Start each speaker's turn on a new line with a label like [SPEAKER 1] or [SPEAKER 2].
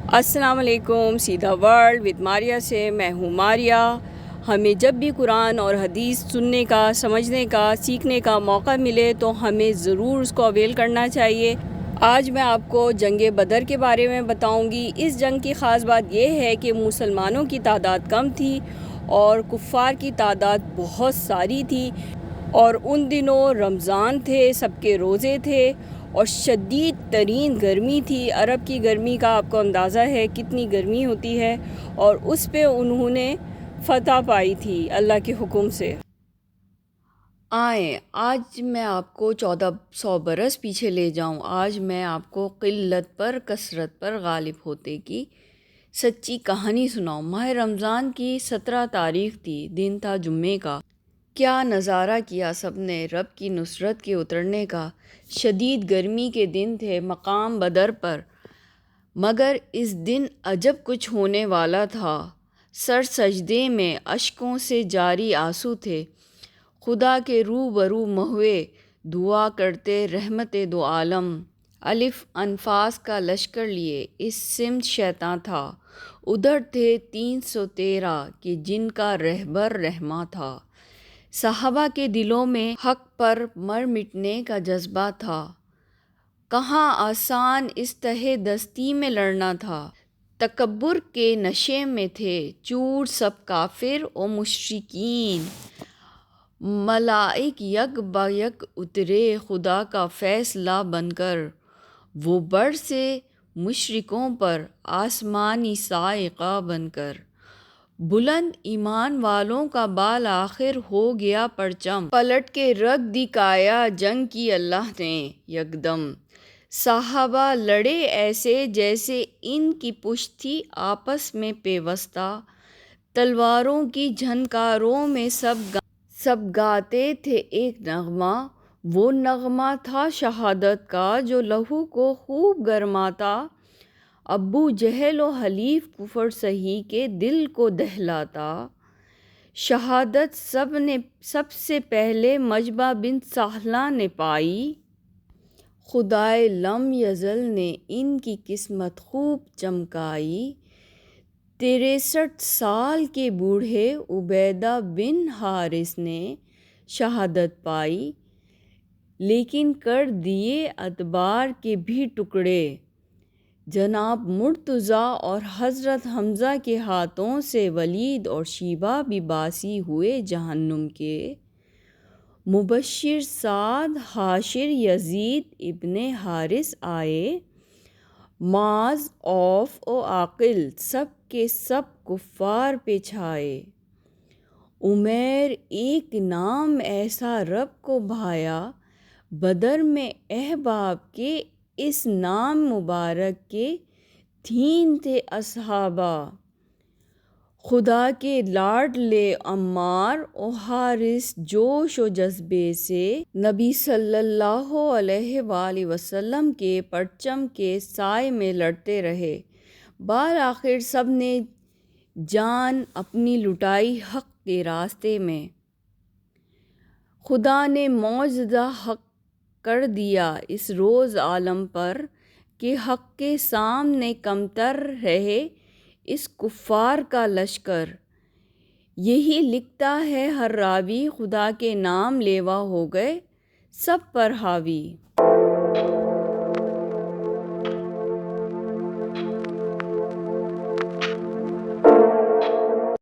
[SPEAKER 1] السلام علیکم، سیدھا ورلڈ وتھ ماریہ سے میں ہوں ماریہ۔ ہمیں جب بھی قرآن اور حدیث سننے کا، سمجھنے کا، سیکھنے کا موقع ملے تو ہمیں ضرور اس کو اویل کرنا چاہیے۔ آج میں آپ کو جنگ بدر کے بارے میں بتاؤں گی۔ اس جنگ کی خاص بات یہ ہے کہ مسلمانوں کی تعداد کم تھی اور کفار کی تعداد بہت ساری تھی، اور ان دنوں رمضان تھے، سب کے روزے تھے اور شدید ترین گرمی تھی۔ عرب کی گرمی کا آپ کو اندازہ ہے کتنی گرمی ہوتی ہے، اور اس پہ انہوں نے فتح پائی تھی اللہ کے حکم سے۔ آئیں آج میں آپ کو 1400 برس پیچھے لے جاؤں۔ آج میں آپ کو قلت پر کثرت پر غالب ہوتے کی سچی کہانی سناؤں۔ ماہ رمضان کی 17 تاریخ تھی، دن تھا جمعے کا۔ کیا نظارہ کیا سب نے رب کی نصرت کے اترنے کا۔ شدید گرمی کے دن تھے مقام بدر پر، مگر اس دن عجب کچھ ہونے والا تھا۔ سر سجدے میں اشکوں سے جاری آنسو تھے، خدا کے روبرو مہوے دعا کرتے رحمت دو عالم۔ الف انفاس کا لشکر لیے اس سمت شیطاں تھا، ادھر تھے 313 کہ جن کا رہبر رحماں تھا۔ صحابہ کے دلوں میں حق پر مر مٹنے کا جذبہ تھا، کہاں آسان اس تہہ دستی میں لڑنا تھا۔ تکبر کے نشے میں تھے چور سب کافر و مشرکین، ملائک یک با یک اترے خدا کا فیصلہ بن کر، وہ برسے مشرکوں پر آسمانی صاعقہ بن کر۔ بلند ایمان والوں کا بالآخر ہو گیا پرچم، پلٹ کے رکھ دی کایا جنگ کی اللہ نے یکدم۔ صحابہ لڑے ایسے جیسے ان کی پشت تھی آپس میں پیوستہ، تلواروں کی جھنکاروں میں سب گاتے تھے ایک نغمہ، وہ نغمہ تھا شہادت کا جو لہو کو خوب گرماتا، ابو جہل و حلیف کفر سہی کے دل کو دہلاتا۔ شہادت سب سے پہلے مجبہ بن سہلہ نے پائی، خدائے لم یزل نے ان کی قسمت خوب چمکائی۔ 63 سال کے بوڑھے عبیدہ بن حارث نے شہادت پائی، لیکن کر دیے ادبار کے بھی ٹکڑے۔ جناب مرتضیٰ اور حضرت حمزہ کے ہاتھوں سے ولید اور شیبہ بھی باسی ہوئے جہنم کے۔ مبشر سعد حاشر یزید ابن حارث آئے، معاذ عوف و عاقل سب کے سب کفار پہ چھائے۔ عمیر ایک نام ایسا رب کو بھایا، بدر میں احباب کے اس نام مبارک کے تھین تھے اصحابہ۔ خدا کے لاڈلے عمار و حارث جوش و جذبے سے نبی صلی اللہ علیہ وآلہ وسلم کے پرچم کے سائے میں لڑتے رہے۔ بالآخر سب نے جان اپنی لٹائی حق کے راستے میں۔ خدا نے معجزہ حق کر دیا اس روز عالم پر، کہ حق کے سامنے کمتر رہے اس کفار کا لشکر۔ یہی لکھتا ہے ہر راوی، خدا کے نام لیوا ہو گئے سب پر حاوی۔